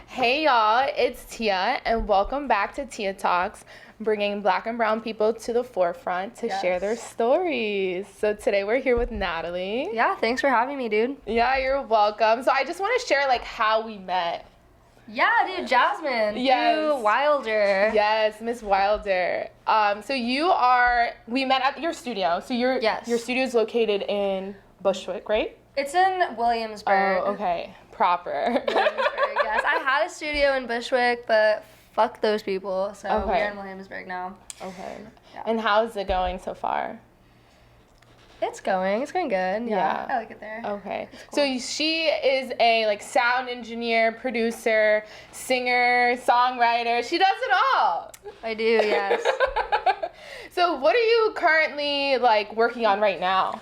Hey y'all, it's Tia, and welcome back to Tia Talks, bringing Black and brown people to the forefront to share their stories. So today we're here with Natalie. Yeah, thanks for having me, dude. Yeah, you're welcome. So I just want to share how we met. Yeah, dude, Jasmine. Yes. Through Wilder. Yes, Miss Wilder. So we met at your studio. So your studio is located in Bushwick, right? It's in Williamsburg. Oh, okay. Proper. Williamsburg, yes. I had a studio in Bushwick, but fuck those people. So we're in Williamsburg now. Okay. Yeah. And how's it going so far? It's going good. Yeah. I like it there. Okay. Cool. So she is a sound engineer, producer, singer, songwriter. She does it all. I do, yes. So what are you currently working on right now?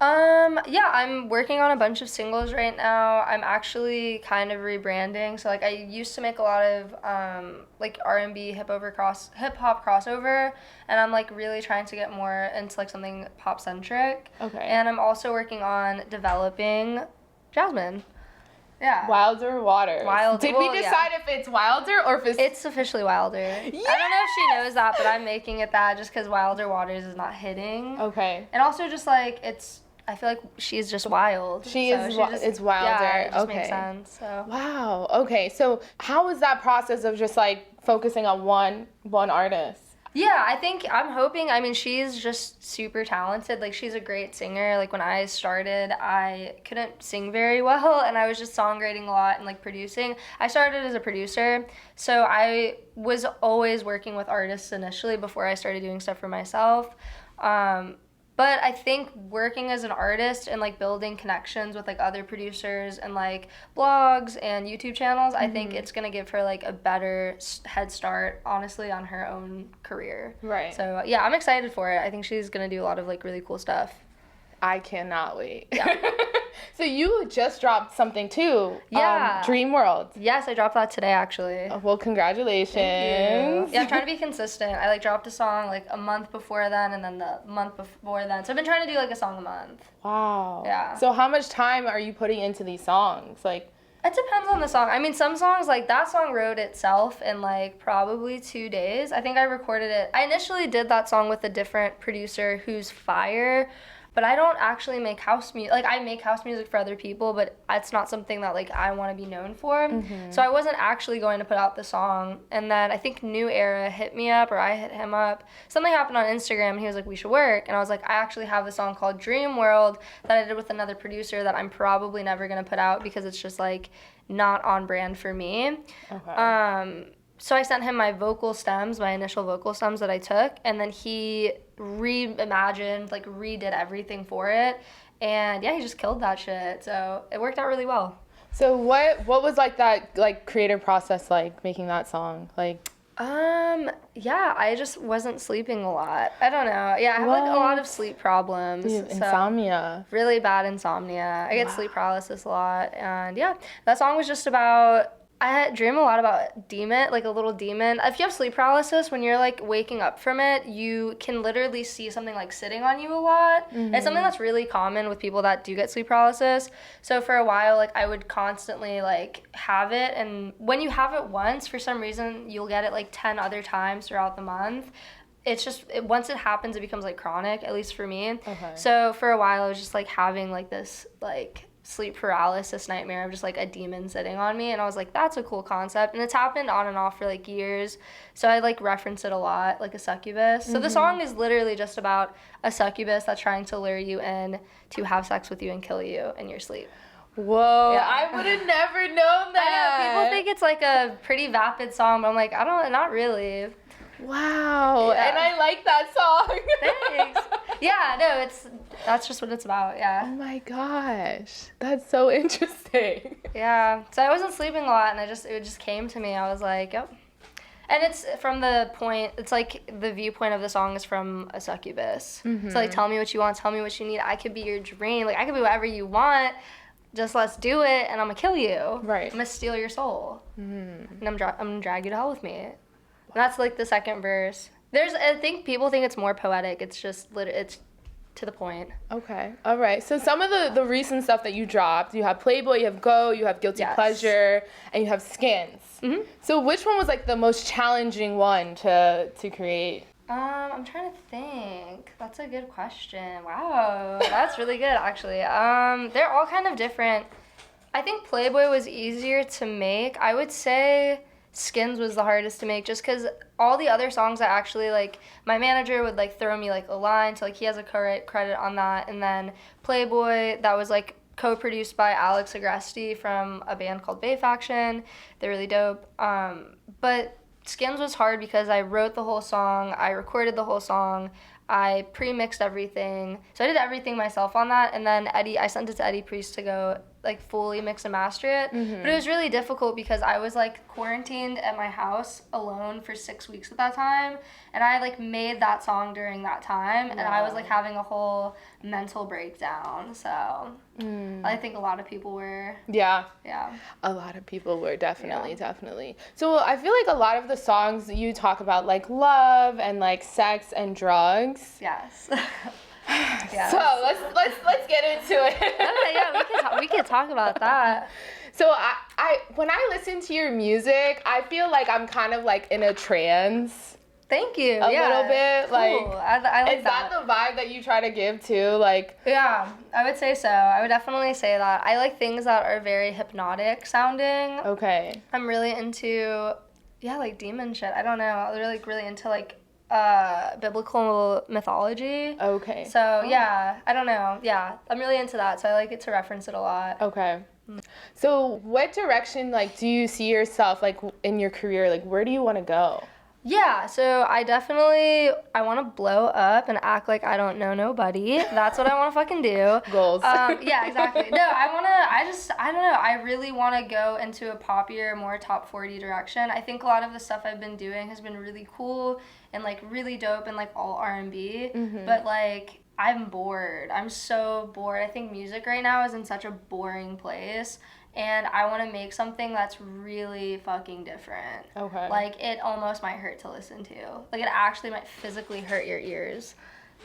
Yeah, I'm working on a bunch of singles right now. I'm actually kind of rebranding. So I used to make a lot of R&B hip hop crossover, and I'm really trying to get more into something pop centric. Okay. And I'm also working on developing Jasmine. Yeah. Wilder Waters. Did we decide if it's Wilder or if it's officially Wilder. Yes! I don't know if she knows that, but I'm making it that just because Wilder Waters is not hitting. Okay. And also just I feel like she's just wild. It's Wilder. Yeah, it just okay. makes sense. So. Wow. Okay. So how was that process of just focusing on one artist? Yeah, I'm hoping, she's just super talented. She's a great singer. When I started, I couldn't sing very well, and I was just songwriting a lot and producing. I started as a producer, so I was always working with artists initially before I started doing stuff for myself. But I think working as an artist and building connections with other producers and blogs and YouTube channels, I think it's gonna give her a better head start, honestly, on her own career. Right. So yeah, I'm excited for it. I think she's gonna do a lot of really cool stuff. I cannot wait. Yeah. So you just dropped something too. Yeah. Dreamworld. Yes, I dropped that today actually. Well, congratulations. Thank you. Yeah, I'm trying to be consistent. I dropped a song a month before then and then the month before then. So I've been trying to do a song a month. Wow. Yeah. So how much time are you putting into these songs? It depends on the song. Some songs, that song wrote itself in, probably 2 days. I think I recorded it. I initially did that song with a different producer who's fire, but I don't actually make house music. I make house music for other people, but it's not something that, I want to be known for. Mm-hmm. So I wasn't actually going to put out the song. And then I think Newera hit me up, or I hit him up. Something happened on Instagram, and he was like, we should work. And I was like, I actually have a song called Dreamworld that I did with another producer that I'm probably never going to put out because it's just, not on brand for me. Okay. So I sent him my initial vocal stems that I took, and then he reimagined, redid everything for it, and yeah, he just killed that shit. So it worked out really well. So what was that creative process making that song? Yeah, I just wasn't sleeping a lot. I don't know. Yeah, I have a lot of sleep problems. Insomnia. Really bad insomnia. I get sleep paralysis a lot, and yeah, that song was just about. I dream a lot about a demon, a little demon. If you have sleep paralysis, when you're waking up from it, you can literally see something sitting on you a lot. Mm-hmm. It's something that's really common with people that do get sleep paralysis. So for a while, I would constantly have it, and when you have it once, for some reason, you'll get it 10 other times throughout the month. It's just once it happens, it becomes chronic, at least for me. Okay. So for a while, I was just having this sleep paralysis nightmare of just a demon sitting on me, and I was like, that's a cool concept, and it's happened on and off for years, so I reference it a lot, a succubus. So the song is literally just about a succubus that's trying to lure you in to have sex with you and kill you in your sleep. Whoa, yeah. I would have never known that. I know, people think it's a pretty vapid song, but I'm not really. Wow, yeah. And I like that song. Thanks. Yeah, no, that's just what it's about, yeah. Oh my gosh, that's so interesting. Yeah, so I wasn't sleeping a lot, and it just came to me. I was like, yep. And it's from the point, it's the viewpoint of the song is from a succubus. Mm-hmm. So tell me what you want, tell me what you need. I could be your dream. I could be whatever you want. Just let's do it, and I'm gonna kill you. Right. I'm gonna steal your soul. Mm-hmm. And I'm gonna drag you to hell with me. And that's the second verse. I think people think it's more poetic. It's just, it's to the point. Okay. All right. So some of the recent stuff that you dropped, you have Playboy, you have Go, you have Guilty Pleasure, and you have Skins. Mm-hmm. So which one was like the most challenging one to create? I'm trying to think. That's a good question. Wow, that's really good, actually. They're all kind of different. I think Playboy was easier to make. I would say Skins was the hardest to make, just because all the other songs I actually, like, my manager would, like, throw me, like, a line, so, like, he has a credit on that. And then Playboy, that was, like, co-produced by Alex Agresti from a band called Bay Faction. They're really dope. But Skins was hard because I wrote the whole song, I recorded the whole song, I pre-mixed everything. So I did everything myself on that, and then I sent it to Eddie Priest to go like fully mix and master it. Mm-hmm. But it was really difficult because I was like quarantined at my house alone for 6 weeks at that time, and I like made that song during that time, and I was like having a whole mental breakdown. So I think a lot of people were. Yeah. Yeah. A lot of people were, definitely. So I feel like a lot of the songs you talk about like love and like sex and drugs. Yes. Yes. So let's get into it. Okay, yeah, we could talk about that. So I when I listen to your music, I feel like I'm kind of like in a trance. Thank you. A little bit. Cool. Like, I like is that the vibe that you try to give too? Like, yeah, I would say so. I would definitely say that. I like things that are very hypnotic sounding. Okay. I'm really into, like demon shit. I don't know. I'm really into like biblical mythology. Okay. So yeah, I don't know. Yeah, I'm really into that. So I like it to reference it a lot. Okay. So what direction like do you see yourself like in your career? Like where do you want to go? Yeah, so I want to blow up and act like I don't know nobody. That's what I want to fucking do. Goals. Yeah, exactly. No, I don't know. I really want to go into a poppier, more top 40 direction. I think a lot of the stuff I've been doing has been really cool and like really dope and like all R&B. Mm-hmm. But like, I'm bored. I'm so bored. I think music right now is in such a boring place. And I want to make something that's really fucking different. Okay. Like, it almost might hurt to listen to. Like, it actually might physically hurt your ears.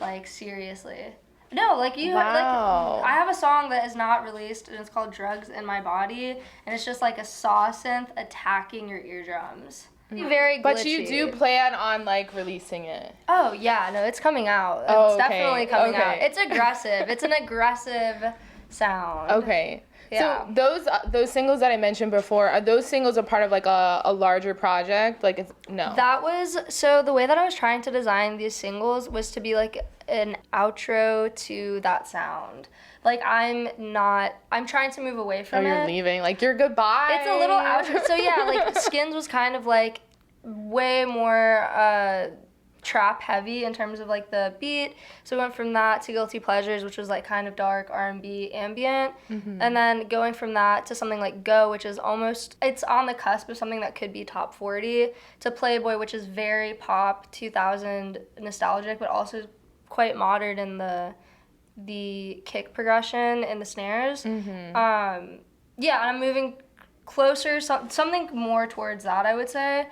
Like, seriously. No, like, wow. I have a song that is not released, and it's called Drugs in My Body, and it's just, like, a saw synth attacking your eardrums. Very glitchy. But you do plan on, like, releasing it? Oh, yeah. No, it's coming out. Oh, it's definitely coming out. It's aggressive. It's an aggressive sound. Okay. Yeah. So those singles that I mentioned before, are those singles a part of like a larger project? Like no. That was, so the way that I was trying to design these singles was to be like an outro to that sound. Like I'm trying to move away from it. Oh, you're leaving. Like your goodbye. It's a little outro. So yeah, like Skins was kind of like way more trap heavy in terms of like the beat, so we went from that to Guilty Pleasures, which was like kind of dark R&B ambient, and then going from that to something like Go, which is it's on the cusp of something that could be top 40, to Playboy, which is very pop 2000 nostalgic but also quite modern in the kick progression and the snares. Yeah, and I'm moving closer, something more towards that, I would say.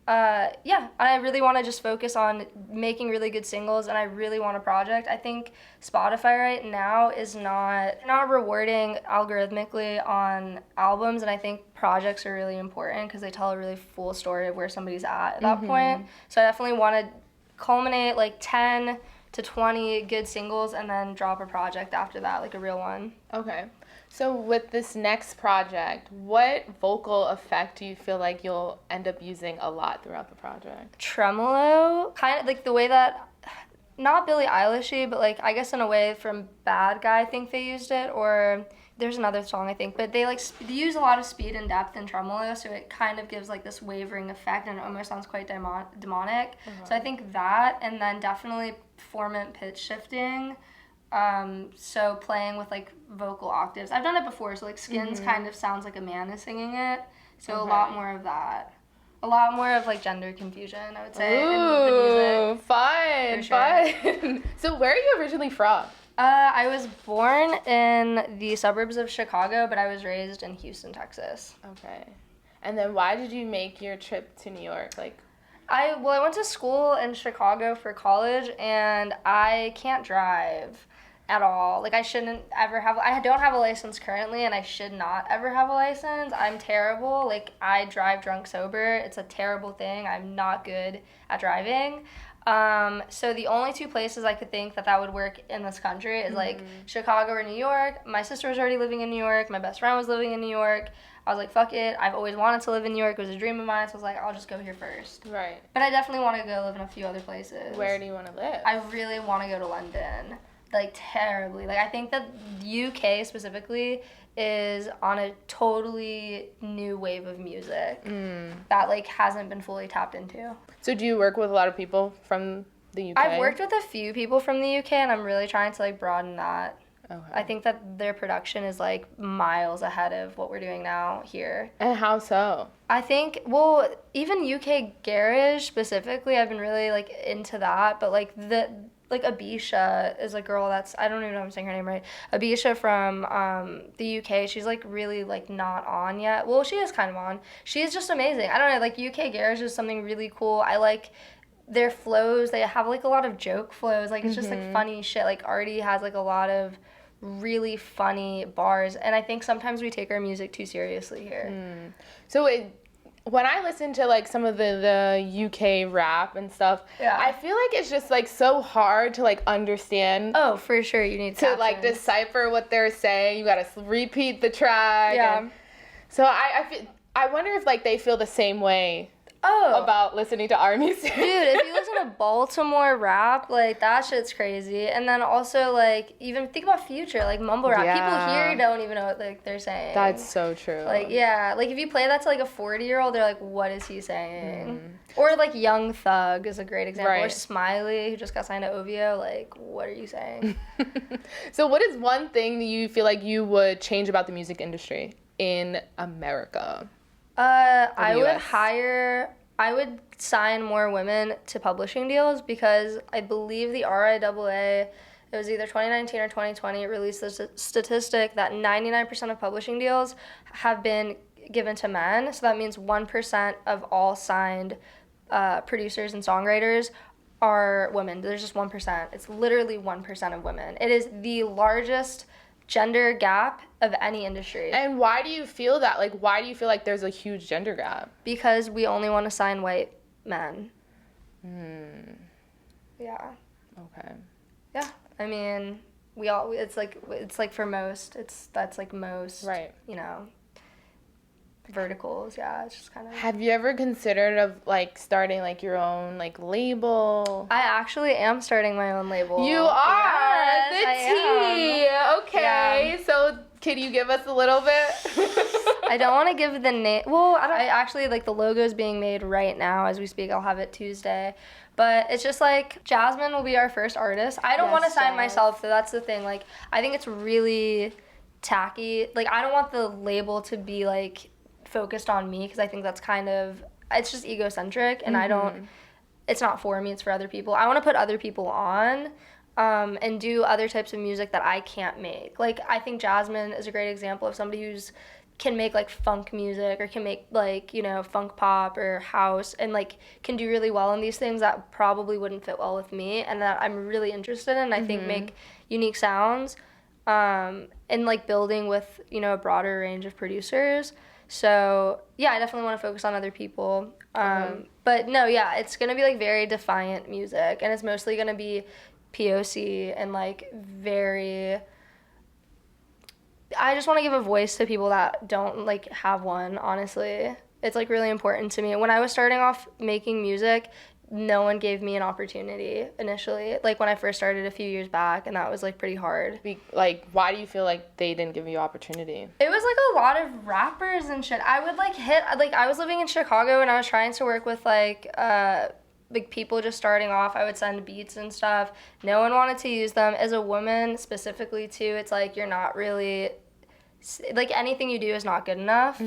Yeah, and I really want to just focus on making really good singles, and I really want a project. I think Spotify right now is not rewarding algorithmically on albums, and I think projects are really important because they tell a really full story of where somebody's at that point. So I definitely want to culminate like 10 to 20 good singles and then drop a project after that, like a real one. Okay. So with this next project, what vocal effect do you feel like you'll end up using a lot throughout the project? Tremolo, kind of like the way that, not Billie Eilish-y, but like I guess in a way from Bad Guy, I think they used it, or there's another song I think, but they use a lot of speed and depth in tremolo, so it kind of gives like this wavering effect and it almost sounds quite demonic. So I think that, and then definitely formant pitch shifting. So playing with like vocal octaves. I've done it before, so like Skins kind of sounds like a man is singing it. So a lot more of that. A lot more of like gender confusion, I would say. Ooh, in the music. Fun, sure. fun. So where are you originally from? I was born in the suburbs of Chicago, but I was raised in Houston, Texas. Okay. And then why did you make your trip to New York? Like, I went to school in Chicago for college, and I can't drive. at all. Like, I shouldn't ever have, I don't have a license currently, and I should not ever have a license. I'm terrible. Like, I drive drunk sober. It's a terrible thing. I'm not good at driving. So the only two places I could think that would work in this country is like Chicago or New York. My sister was already living in New York. My best friend was living in New York. I was like, fuck it. I've always wanted to live in New York. It was a dream of mine. So I was like, I'll just go here first. Right. But I definitely want to go live in a few other places. Where do you want to live? I really want to go to London. Like, terribly. Like, I think that UK specifically is on a totally new wave of music that, like, hasn't been fully tapped into. So do you work with a lot of people from the UK? I've worked with a few people from the UK, and I'm really trying to, like, broaden that. Okay. I think that their production is, like, miles ahead of what we're doing now here. And how so? I think, well, even UK garage specifically, I've been really, like, into that, but, like, Abisha is a girl that's, I don't even know if I'm saying her name right. Abisha from the UK, she's, like, really, like, not on yet. Well, she is kind of on. She's just amazing. I don't know, like, UK garage is something really cool. I like their flows. They have, like, a lot of joke flows. Like, it's just, like, funny shit. Like, Artie has, like, a lot of really funny bars, and I think sometimes we take our music too seriously here. So when I listen to, like, some of the UK rap and stuff, I feel like it's just, like, so hard to, like, understand. Oh, for sure, you need to, like, decipher what they're saying. You gotta repeat the track. Yeah. So I wonder if, like, they feel the same way about listening to our music. Dude, if you listen to Baltimore rap, like, that shit's crazy. And then also, like, even think about Future, like, mumble rap. People here don't even know what, like, they're saying. That's so true. Like, yeah. Like, if you play that to, like, a 40-year-old, they're like, what is he saying? Or, like, Young Thug is a great example. Or Smiley, who just got signed to OVO. Like, what are you saying? So what is one thing that you feel like you would change about the music industry in America? I would sign more women to publishing deals, because I believe the RIAA, it was either 2019 or 2020, released this statistic that 99% of publishing deals have been given to men. So that means 1% of all signed producers and songwriters are women. There's just 1%. It's literally 1% of women. It is the largest gender gap of any industry. And why do you feel that? Like, why do you feel like there's a huge gender gap? Because we only want to sign white men. Yeah. Okay. Yeah. I mean, it's like for most, that's like most, right, you know, verticals. Yeah, it's just kind of. Have you ever considered of, like, starting, like, your own, like, label? I actually am starting my own label. You are? Yes, the tea. Okay. Yeah. So can you give us a little bit? I don't want to give the name. Well, I actually, like, the logo is being made right now as we speak. I'll have it Tuesday. But it's just, like, Jasmine will be our first artist. I don't want to sign myself, so that's the thing. Like, I think it's really tacky. Like, I don't want the label to be, like, focused on me, because I think that's kind of, it's just egocentric, and I don't, it's not for me, it's for other people. I want to put other people on and do other types of music that I can't make. Like, I think Jasmine is a great example of somebody who's can make, like, funk music, or can make, like, you know, funk pop or house, and, like, can do really well in these things that probably wouldn't fit well with me, and that I'm really interested in, I think make unique sounds, and, like, building with, you know, a broader range of producers. So, yeah, I definitely want to focus on other people. But, no, yeah, it's going to be, like, very defiant music, and it's mostly going to be POC and, like, very... I just want to give a voice to people that don't, like, have one, honestly. It's, like, really important to me. When I was starting off making music, no one gave me an opportunity initially, like, when I first started a few years back, and that was, like, pretty hard. Like, why do you feel like they didn't give you opportunity? It was, like, a lot of rappers and shit. I would, like, I was living in Chicago, and I was trying to work with, like, people just starting off. I would send beats and stuff. No one wanted to use them. As a woman, specifically, too, it's, like, you're not really... Like, anything you do is not good enough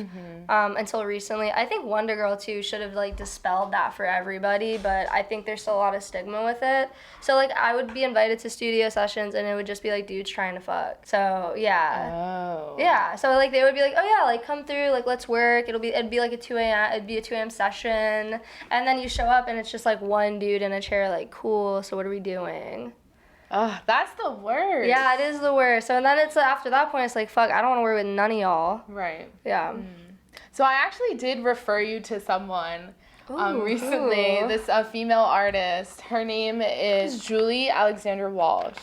until recently. I think Wonder Girl, too, should have, like, dispelled that for everybody, but I think there's still a lot of stigma with it. So, like, I would be invited to studio sessions, and it would just be, like, dudes trying to fuck. So, yeah. Oh. Yeah. So, like, they would be like, oh, yeah, like, come through, like, let's work. It'd be like a 2 a.m. session. And then you show up, and it's just, like, one dude in a chair, like, cool, so what are we doing? Ugh, that's the worst. Yeah, it is the worst. So then it's after that point, it's like, fuck, I don't want to work with none of y'all. Right. Yeah. So I actually did refer you to someone recently. Ooh. This female artist. Her name is Julie Alexander Walsh.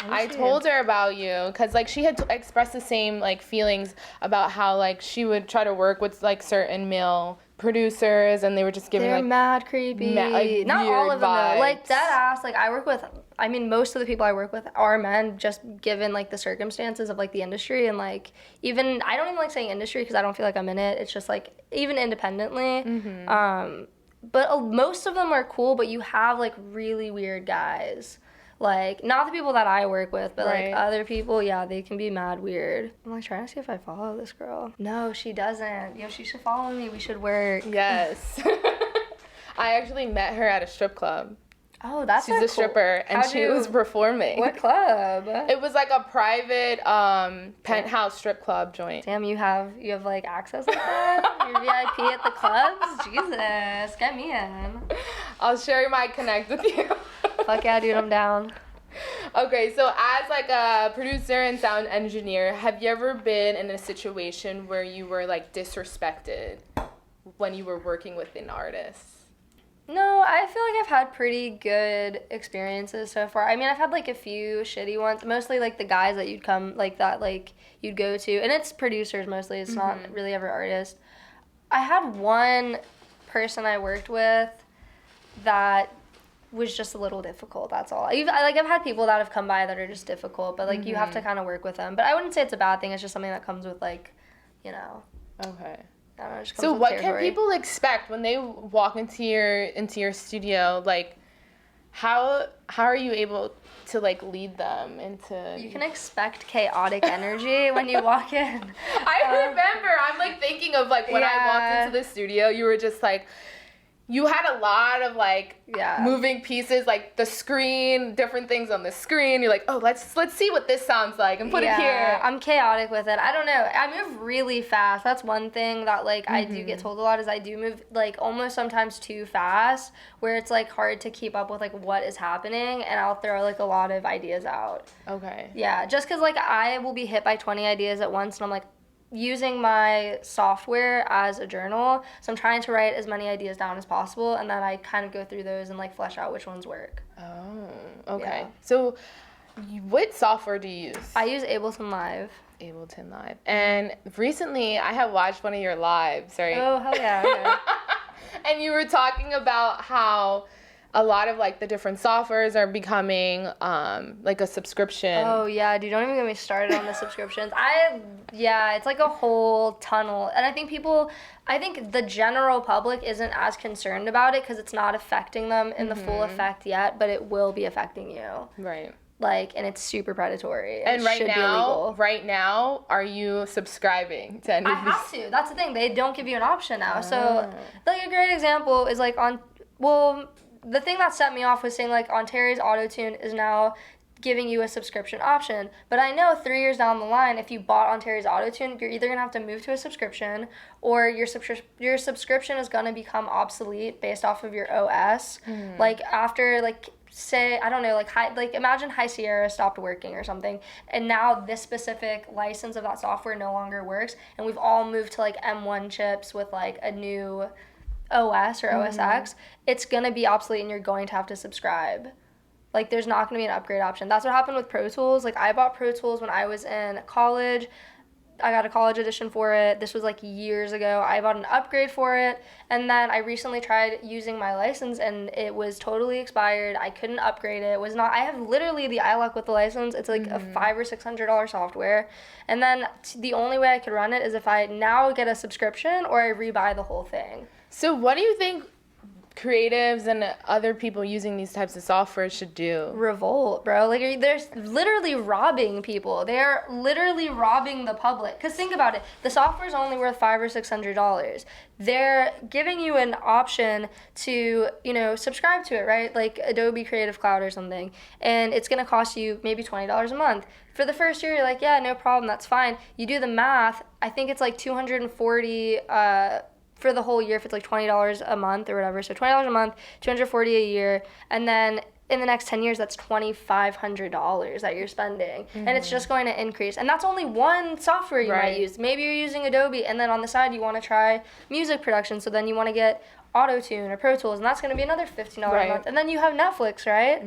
I told her about you because like she had expressed the same like feelings about how like she would try to work with like certain male producers and they were just giving They're like mad creepy. like, not all weird of them vibes. though. Like dead ass. Like I mean most of the people I work with are men, just given like the circumstances of like the industry and like even I don't even like saying industry because I don't feel like I'm in it. It's just like even independently. But most of them are cool. But you have like really weird guys. Like, not the people that I work with, but, Right. like, other people, yeah, they can be mad weird. I'm, like, trying to see if I follow this girl. No, she doesn't. Yo, she should follow me. We should work. Yes. I actually met her at a strip club. Oh, that's She's a cool. stripper, and she was performing. What club? It was like a private penthouse strip club joint. Damn, you have, like, access like that? You're VIP at the clubs? Jesus, get me in. I'll share my connect with you. Fuck yeah, dude, I'm down. Okay, so as like a producer and sound engineer, have you ever been in a situation where you were like disrespected when you were working with an artist? No, I feel like I've had pretty good experiences so far. I mean, I've had like a few shitty ones, mostly like the guys that you'd come, like that, like you'd go to, and it's producers mostly, it's not really ever artists. I had one person I worked with that was just a little difficult, that's all. I've had people that have come by that are just difficult, but like you have to kind of work with them. But I wouldn't say it's a bad thing, it's just something that comes with like, you know. Okay. I don't know, it just comes So with what territory. can people expect when they walk into your studio? Like, how are you able to like lead them into? You can expect chaotic energy when you walk in. I remember. I'm like thinking of like when I walked into the studio, you were just like. You had a lot of like moving pieces, like the screen, different things on the screen. You're like, oh, let's see what this sounds like and put it here. I'm chaotic with it. I don't know. I move really fast. That's one thing that like I do get told a lot is I do move like almost sometimes too fast, where it's like hard to keep up with like what is happening, and I'll throw like a lot of ideas out. Okay. Yeah, just because like I will be hit by 20 ideas at once, and I'm like, using my software as a journal, so I'm trying to write as many ideas down as possible, and then I kind of go through those and like flesh out which ones work. Oh, okay. Yeah. So, what software do you use? I use Ableton Live. Ableton Live. And recently, I have watched one of your lives, right? Oh, hell yeah. Okay. And you were talking about how a lot of like the different softwares are becoming like a subscription. Oh yeah, dude, don't even get me started on the subscriptions. It's like a whole tunnel. And I think the general public isn't as concerned about it because it's not affecting them in the full effect yet, but it will be affecting you. Right. Like, and it's super predatory. And it should be illegal. right now, are you subscribing to any of I these? have to. That's the thing. They don't give you an option now. So, like, a great example is, like, the thing that set me off was saying, like, Ontario's Auto-Tune is now giving you a subscription option. But I know 3 years down the line, if you bought Ontario's Auto-Tune, you're either going to have to move to a subscription or your subscription is going to become obsolete based off of your OS. Like, after, like, say, I don't know, like imagine High Sierra stopped working or something, and now this specific license of that software no longer works, and we've all moved to, like, M1 chips with, like, a new OS or OS X, it's going to be obsolete and you're going to have to subscribe. Like, there's not going to be an upgrade option. That's what happened with Pro Tools. Like, I bought Pro Tools when I was in college. I got a college edition for it. This was, like, years ago. I bought an upgrade for it, and then I recently tried using my license, and it was totally expired. I couldn't upgrade it. I have literally the iLock with the license. It's, like, a $500 or $600 software, and then the only way I could run it is if I now get a subscription or I rebuy the whole thing. So what do you think creatives and other people using these types of software should do? Revolt, bro. Like, they're literally robbing people. They're literally robbing the public. Because think about it. The software's only worth $500 or $600. They're giving you an option to, subscribe to it, right? Like Adobe Creative Cloud or something. And it's going to cost you maybe $20 a month. For the first year, you're like, yeah, no problem. That's fine. You do the math. I think it's like $240 for the whole year if it's like $20 a month or whatever. So $20 a month, $240 a year, and then in the next 10 years, that's $2,500 that you're spending. And it's just going to increase. And that's only one software you might use. Maybe you're using Adobe, and then on the side, you want to try music production. So then you want to get Auto-Tune or Pro Tools, and that's going to be another $15 a month. And then you have Netflix, right?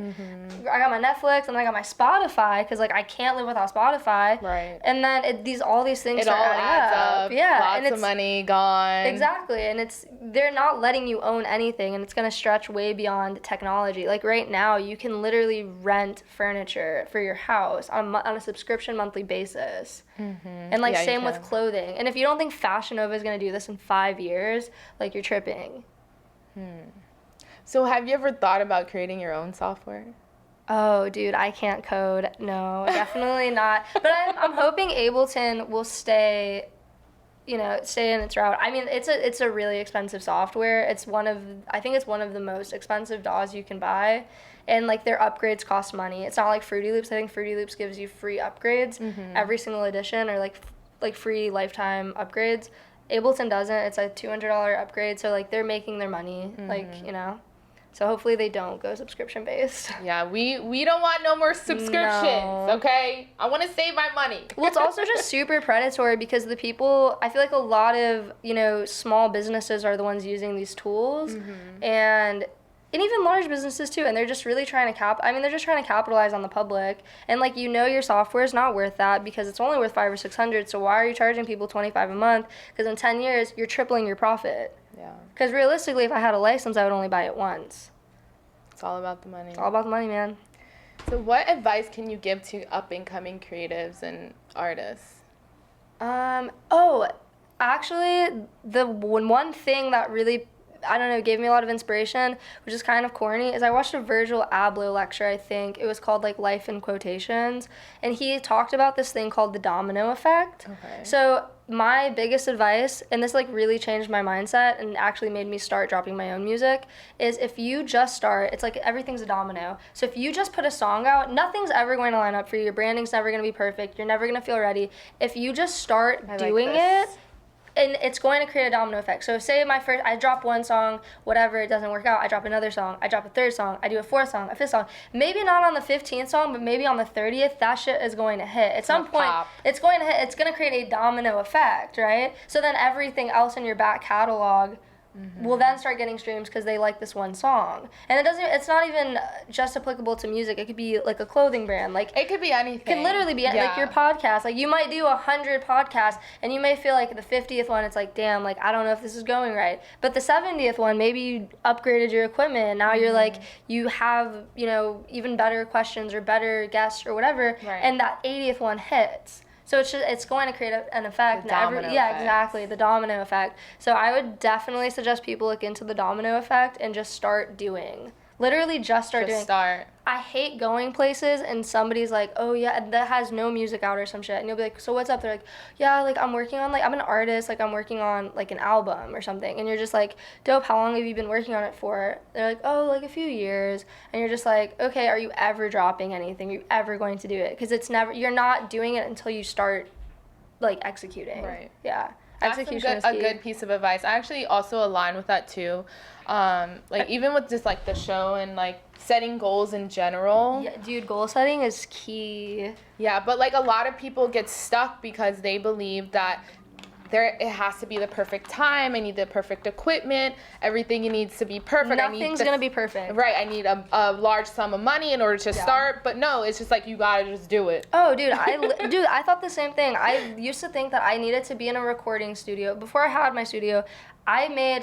I got my Netflix, and then I got my Spotify, because, like, I can't live without Spotify. Right. And then all these things it all adds up. Yeah. Lots of money gone. Exactly. And they're not letting you own anything, and it's going to stretch way beyond technology. Like, right now, you can literally rent furniture for your house on a subscription monthly basis. And, like, same with clothing. And if you don't think Fashion Nova is going to do this in 5 years, like, you're tripping. So have you ever thought about creating your own software? Oh, dude, I can't code. No, definitely not. But I'm hoping Ableton will stay in its route. I mean, it's a really expensive software. I think it's one of the most expensive DAWs you can buy. And, like, their upgrades cost money. It's not like Fruity Loops. I think Fruity Loops gives you free upgrades every single edition, or like free lifetime upgrades. Ableton doesn't. It's a $200 upgrade, so, like, they're making their money, so hopefully they don't go subscription based. Yeah, we don't want no more subscriptions, okay? I want to save my money. Well, it's also just super predatory, because I feel like a lot of, small businesses are the ones using these tools, and even large businesses too, and they're just really trying to capitalize on the public. And, like, your software is not worth that, because it's only worth $500 or $600. So why are you charging people $25 a month? Because in 10 years, you're tripling your profit. Yeah. Because realistically, if I had a license, I would only buy it once. It's all about the money. It's all about the money, man. So what advice can you give to up-and-coming creatives and artists? Actually, the one thing that really, gave me a lot of inspiration, which is kind of corny, is I watched a Virgil Abloh lecture, I think. It was called, like, Life in Quotations. And he talked about this thing called the domino effect. Okay. So my biggest advice, and this, like, really changed my mindset and actually made me start dropping my own music, is if you just start, it's like everything's a domino. So if you just put a song out, nothing's ever going to line up for you. Your branding's never going to be perfect. You're never going to feel ready. If you just start doing it, and it's going to create a domino effect. So say I drop one song, whatever, it doesn't work out, I drop another song, I drop a third song, I do a fourth song, a fifth song. Maybe not on the 15th song, but maybe on the 30th, that shit is going to hit. At some point, it's going to hit, it's going to create a domino effect, right? So then everything else in your back catalog will then start getting streams because they like this one song. And it's not even just applicable to music. It could be, like, a clothing brand. Like, it could be anything. It can literally be like your podcast. Like, you might do 100 podcasts, and you may feel like the 50th one, it's like, damn, like, I don't know if this is going right. But the 70th one, maybe you upgraded your equipment, and now you're like, you have, even better questions or better guests or whatever, and that 80th one hits. So it's going to create an effect. Exactly, the domino effect. So I would definitely suggest people look into the domino effect and just start doing. Literally just start doing. I hate going places and somebody's like, oh yeah, that has no music out or some shit. And you'll be like, so what's up? They're like, yeah, like I'm working on, like, I'm an artist, like I'm working on, like, an album or something. And you're just like, dope, how long have you been working on it for? They're like, oh, like a few years. And you're just like, okay, are you ever dropping anything? Are you ever going to do it? Because you're not doing it until you start, like, executing. Right. Yeah. That's a good piece of advice. I actually also align with that too. Even with just, like, the show and, like, setting goals in general. Yeah, dude, goal setting is key. Yeah, but, like, a lot of people get stuck because they believe that it has to be the perfect time. I need the perfect equipment. Everything needs to be perfect. Nothing's going to be perfect. Right. I need a large sum of money in order to start. But no, it's just like you got to just do it. Oh, dude, I thought the same thing. I used to think that I needed to be in a recording studio. Before I had my studio, I made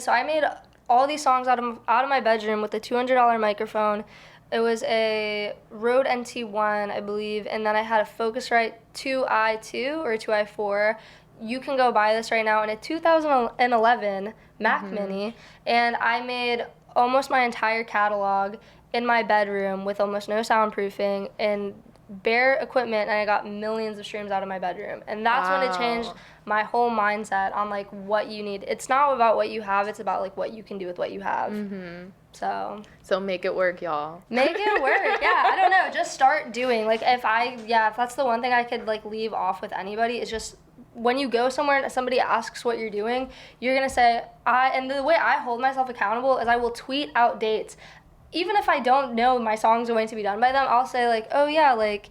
all these songs out of my bedroom with a $200 microphone. It was a Rode NT1, I believe, and then I had a Focusrite 2i2 or 2i4. You can go buy this right now in a 2011 Mac Mini, and I made almost my entire catalog in my bedroom with almost no soundproofing and bare equipment, and I got millions of streams out of my bedroom. And that's when it changed my whole mindset on, like, what you need. It's not about what you have, it's about, like, what you can do with what you have. So make it work, y'all. Make it work. Yeah, I don't know, just start doing. Like, if that's the one thing I could, like, leave off with anybody, is just when you go somewhere and somebody asks what you're doing, you're going to say, and the way I hold myself accountable is I will tweet out dates even if I don't know my song's going to be done by them, I'll say like, oh yeah, like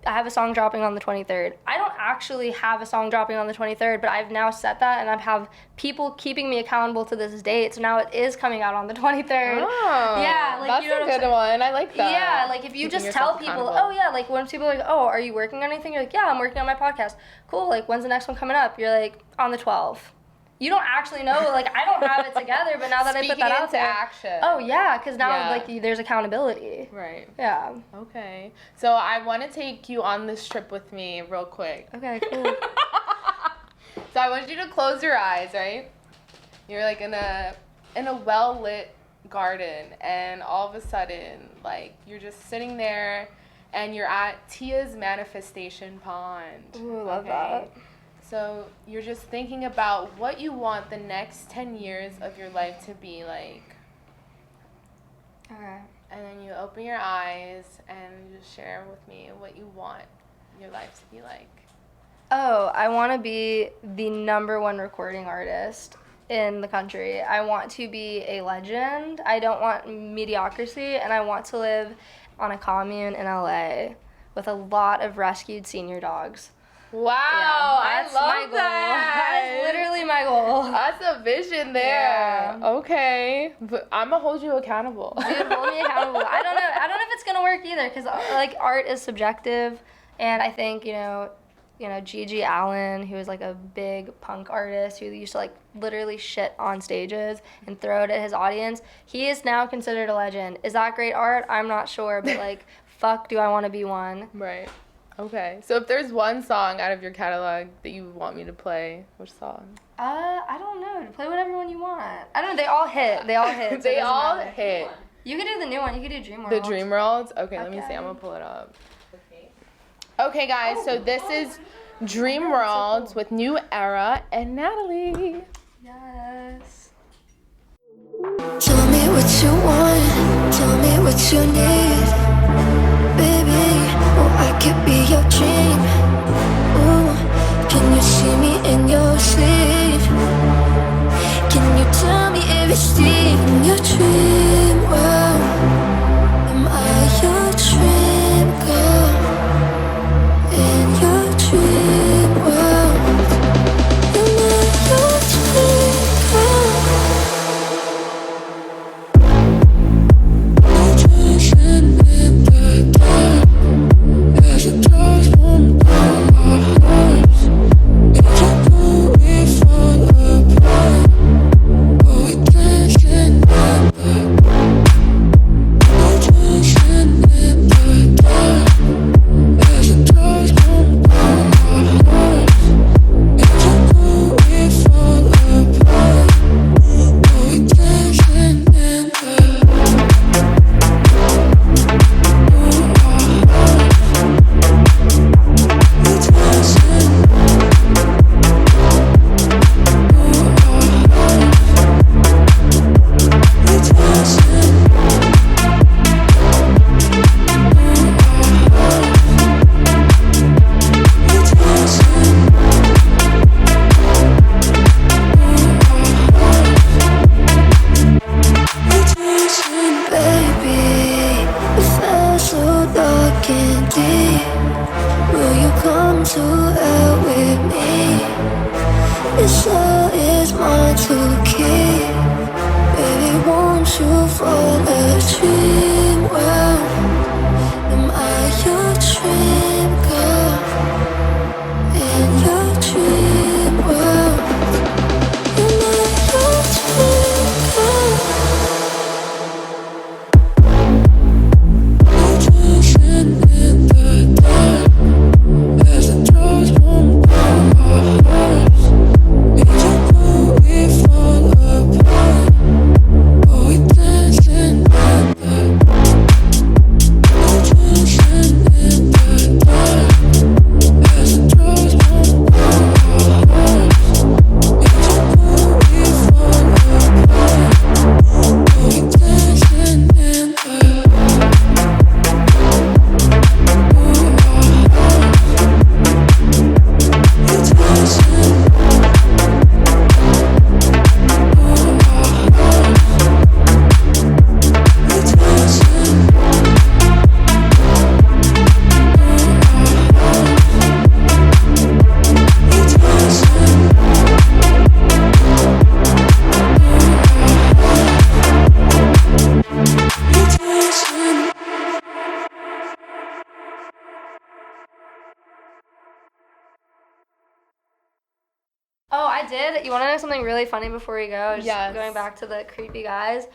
I have a song dropping on the 23rd. I don't actually have a song dropping on the 23rd, but I've now set that, and I have people keeping me accountable to this date. So now it is coming out on the 23rd. Oh, yeah, like, that's you know a good one. I like that. Yeah, like if you Keeping just tell people, oh yeah, like when people are like, oh, are you working on anything? You're like, yeah, I'm working on my podcast. Cool, like when's the next one coming up? You're like, on the 12th. You don't actually know, like I don't have it together, but now that I put that out there. Action. Oh yeah, because now like there's accountability. Right. Yeah. Okay. So I want to take you on this trip with me real quick. Okay, cool. So I want you to close your eyes, right? You're like in a well-lit garden, and all of a sudden, like you're just sitting there and you're at Tia's manifestation pond. Ooh, love that. So you're just thinking about what you want the next 10 years of your life to be like. Okay. And then you open your eyes and just share with me what you want your life to be like. Oh, I want to be the #1 recording artist in the country. I want to be a legend. I don't want mediocrity, and I want to live on a commune in LA with a lot of rescued senior dogs. Wow, yeah, I love that. That is literally my goal. That's a vision there. Yeah. Okay, but I'm gonna hold you accountable. Dude, hold me accountable. I don't know if it's gonna work either, because like art is subjective, and I think you know, Gigi Allen, who is like a big punk artist who used to like literally shit on stages and throw it at his audience. He is now considered a legend. Is that great art? I'm not sure, but like, fuck, do I want to be one? Right. Okay, so if there's one song out of your catalog that you want me to play, which song? I don't know. Play whatever one you want. I don't know. They all hit. They all hit. They all hit. You could do the new one. You could do Dreamworld. The Dreamworld? Okay, let me see. I'm gonna pull it up. Okay, guys. So this is Dreamworld with Newera and Natalie. Yes. Tell me what you want. Tell me what you need. Baby, oh, I could be your dream. Ooh, can you see me in your sleep? Can you tell me if it's deep in your dream world? Am I your dream girl? In your dream world? Am I your dream girl? As the doors won't open our hearts, if you go with Oh, I did. You want to know something really funny before we go? Just Yes. Going back to the creepy guys.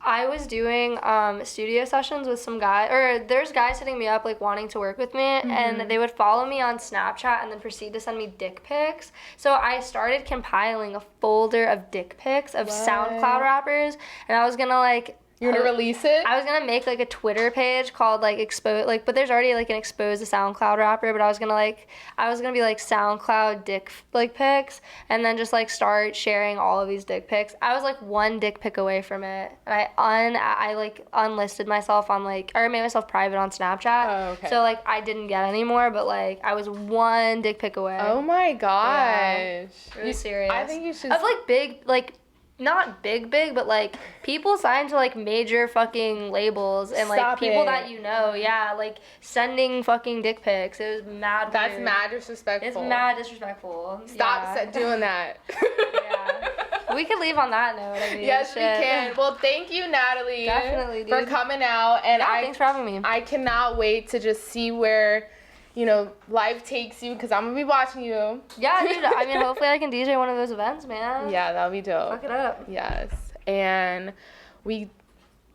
I was doing studio sessions with some guy, or there's guys hitting me up like wanting to work with me, and they would follow me on Snapchat and then proceed to send me dick pics. So I started compiling a folder of dick pics of SoundCloud rappers, and I was gonna like. You're gonna release it? I was gonna make like a Twitter page called like expose, like, but there's already like an expose a SoundCloud rapper, but I was gonna be like SoundCloud dick like pics, and then just like start sharing all of these dick pics. I was like one dick pic away from it, and I like unlisted myself on like, or made myself private on Snapchat. Oh, okay. So like I didn't get any more, but like I was one dick pic away. Oh my gosh. Yeah. Really serious. I think you should. Of like big, like not big, but like people signed to like major fucking labels and like Stop people it. that you know, yeah, like sending fucking dick pics. It was mad That's weird. mad disrespectful. It's mad disrespectful. Stop doing that. Yeah. We could leave on that note. I mean, Yes, we shit. can. Well, thank you, Natalie. Definitely, dude. For coming out. And Yeah, thanks for having me. I cannot wait to just see where, you know, life takes you, because I'm going to be watching you. Yeah, dude. I mean, hopefully I can DJ one of those events, man. Yeah, that'll be dope. Fuck it up. Yes. And we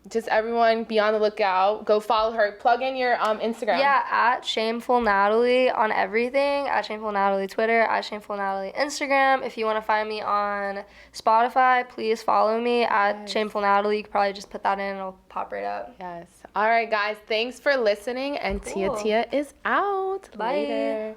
just, everyone be on the lookout. Go follow her. Plug in your Instagram. Yeah, at shamefulnatalie on everything. At shamefulnatalie Twitter. At shamefulnatalie Instagram. If you want to find me on Spotify, please follow me at shamefulnatalie. You could probably just put that in and it'll pop right up. Yes. All right, guys. Thanks for listening. And Cool. Tia is out. Bye. Later.